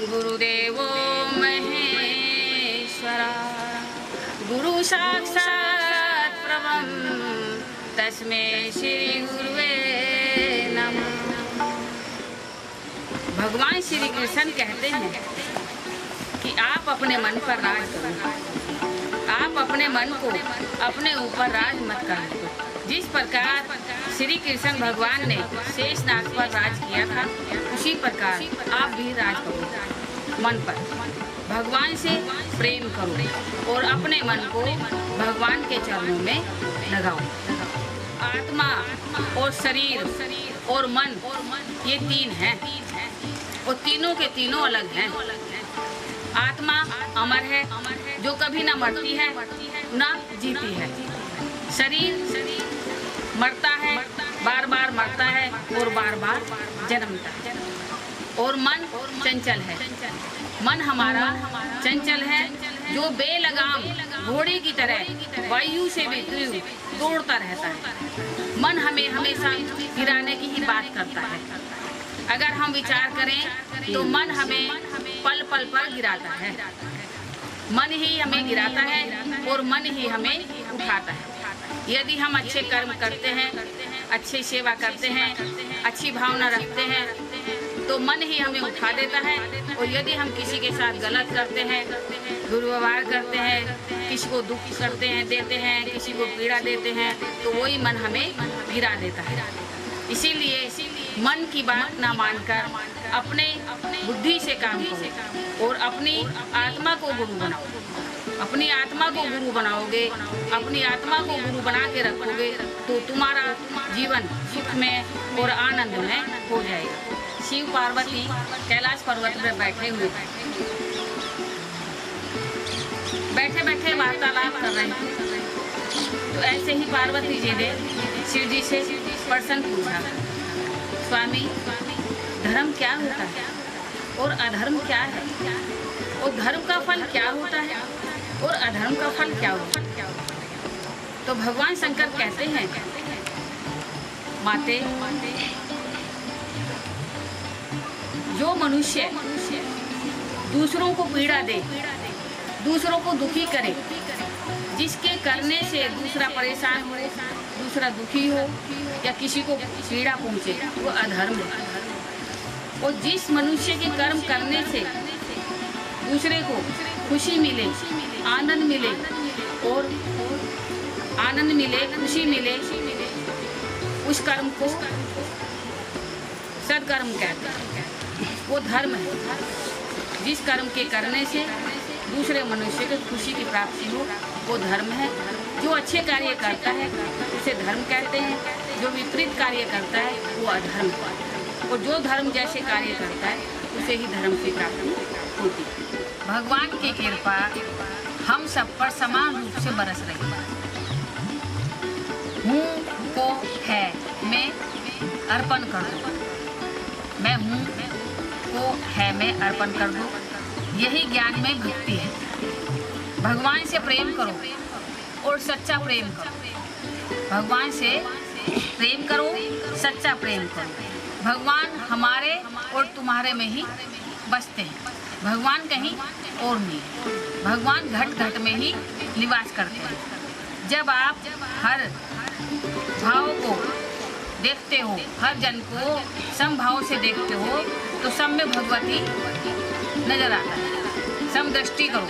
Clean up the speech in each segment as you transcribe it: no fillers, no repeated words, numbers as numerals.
गुरुदेवो महेश्वरा गुरु साक्षात् परमं तस्मै श्री गुरुवे नमः। भगवान श्री कृष्ण कहते हैं कि आप अपने मन पर राज करो, आप अपने मन को अपने ऊपर राज मत करो। जिस प्रकार श्री कृष्ण भगवान ने शेषनाग पर राज किया था, उसी प्रकार आप भी राज करो मन पर। भगवान से प्रेम करो और अपने मन को भगवान के चरणों में लगाओ। आत्मा और शरीर और मन ये तीन हैं और तीनों के तीनों अलग हैं। आत्मा अमर है, जो कभी ना मरती है ना जीती है। शरीर मरता है, बार बार मरता है और बार बार जन्मता है। और मन चंचल है। मन हमारा चंचल है, जो बेलगाम घोड़े की तरह वायु से भी दौड़ता रहता है। मन हमें हमेशा गिराने की ही बात करता है। अगर हम विचार करें तो मन हमें पल पल पर गिराता है। मन ही हमें गिराता है और मन ही हमें उठाता है। यदि हम अच्छे कर्म करते हैं, अच्छी सेवा करते हैं, अच्छी भावना रखते हैं, तो मन ही हमें उठा देता है। और यदि हम किसी के साथ गलत करते हैं, दुर्व्यवहार करते हैं, किसी को दुख करते हैं, देते हैं, किसी को पीड़ा देते हैं, तो वही मन हमें गिरा देता है। इसीलिए मन की बात ना मानकर अपने बुद्धि से काम करो और अपनी आत्मा को गुरु बनाओ। अपनी आत्मा को गुरु बनाओगे, अपनी आत्मा को गुरु बना के रखोगे, तो तुम्हारा जीवन सुख में और आनंद में हो जाएगा। शिव पार्वती कैलाश पर्वत पर बैठे हुए बैठे वार्तालाप कर रहे थे। तो ऐसे ही पार्वती जी ने शिव जी से प्रश्न पूछा, स्वामी धर्म क्या होता है और अधर्म क्या है, और धर्म का फल क्या होता है और अधर्म का फल क्या होता है। तो भगवान शंकर कहते हैं, माते जो मनुष्य दूसरों को पीड़ा दे, दूसरों को दुखी करे, जिसके करने से दूसरा परेशान हो, दूसरा दुखी हो या किसी को पीड़ा पहुंचे, वो अधर्म है। और जिस मनुष्य के कर्म करने से दूसरे को खुशी मिले, आनंद मिले और आनंद मिले, खुशी मिले, उस कर्म को सद्कर्म कहते हैं, वो धर्म है। जिस कर्म के करने से दूसरे मनुष्य को खुशी की प्राप्ति हो, वो धर्म है। जो अच्छे कार्य करता है उसे धर्म कहते हैं, जो विपरीत कार्य करता है वो अधर्म। और जो धर्म जैसे कार्य करता है उसे ही धर्म की प्राप्ति होती है। भगवान की कृपा हम सब पर समान रूप से बरस रही है। हूँ को है मैं अर्पण कर दूँ, मैं हूँ को है मैं अर्पण कर दूँ, यही ज्ञान में भक्ति है। भगवान से प्रेम करो और सच्चा प्रेम करो। भगवान से प्रेम करो, सच्चा प्रेम करो। भगवान हमारे और तुम्हारे में ही बसते हैं। भगवान कहीं और नहीं, भगवान घट घट में ही निवास करते हैं। जब आप हर भाव को देखते हो, हर जन को समभाव से देखते हो, तो सब में भगवती नजर आता है। समदृष्टि करो,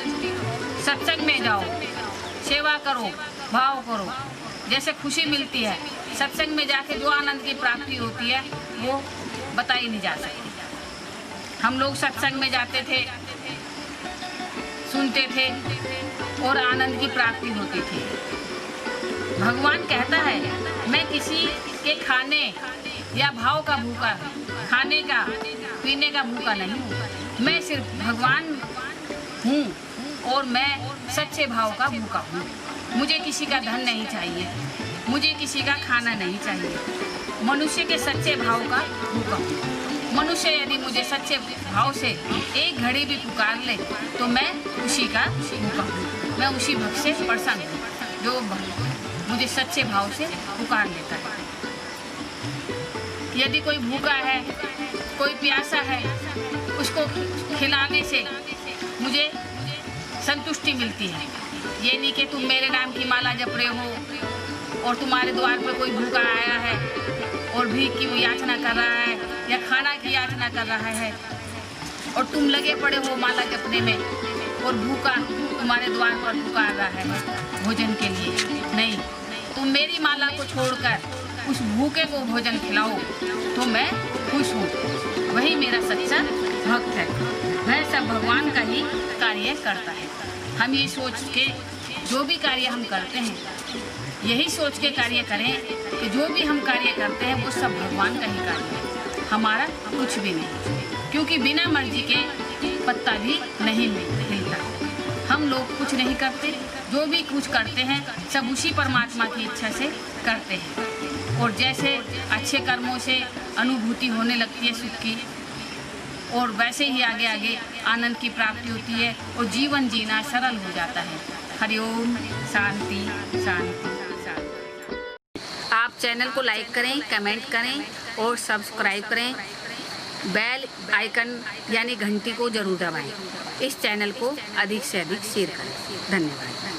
सत्संग में जाओ, सेवा करो, भाव करो। जैसे खुशी मिलती है, सत्संग में जाके जो आनंद की प्राप्ति होती है वो बताई नहीं जा सकती। हम लोग सत्संग में जाते थे, सुनते थे और आनंद की प्राप्ति होती थी। भगवान कहता है, मैं किसी के खाने या भाव का भूखा, खाने का पीने का भूखा नहीं हूँ। मैं सिर्फ भगवान हूँ और मैं सच्चे भाव का भूखा हूँ। मुझे किसी का धन नहीं चाहिए, मुझे किसी का खाना नहीं चाहिए। मनुष्य के सच्चे भाव का भूखा हूँ। मनुष्य यदि मुझे सच्चे भाव से एक घड़ी भी पुकार ले, तो मैं उसी का भूखा हूँ। मैं उसी भक्त से प्रसन्न हूँ जो मुझे सच्चे भाव से पुकार लेता है। यदि कोई भूखा है, कोई प्यासा है, उसको खिलाने से मुझे संतुष्टि मिलती है। ये नहीं कि तुम मेरे नाम की माला जप रहे हो और तुम्हारे द्वार पर कोई भूखा आया है और भीख की याचना कर रहा है या खाना की याचना कर रहा है और तुम लगे पड़े हो माला जपने में और भूखा तुम्हारे द्वार पर पुकार रहा है भोजन के लिए। नहीं, तुम मेरी माला को छोड़कर उस भूखे को भोजन खिलाओ तो मैं खुश हूँ। वही मेरा सच्चा भक्त है। वह सब भगवान का ही कार्य करता है। हम ये सोच के जो भी कार्य हम करते हैं, यही सोच के कार्य करें कि जो भी हम कार्य करते हैं वो सब भगवान का ही कार्य है, हमारा कुछ भी नहीं। क्योंकि बिना मर्जी के पत्ता भी नहीं हिलता। हम लोग कुछ नहीं करते, जो भी कुछ करते हैं सब उसी परमात्मा की इच्छा से करते हैं। और जैसे अच्छे कर्मों से अनुभूति होने लगती है सुख की, और वैसे ही आगे आगे आनंद की प्राप्ति होती है और जीवन जीना सरल हो जाता है। हरिओम। शांति शांति शांति। आप चैनल को लाइक करें, कमेंट करें और सब्सक्राइब करें। बेल आइकन यानी घंटी को जरूर दबाएं। इस चैनल को अधिक से अधिक शेयर करें। धन्यवाद।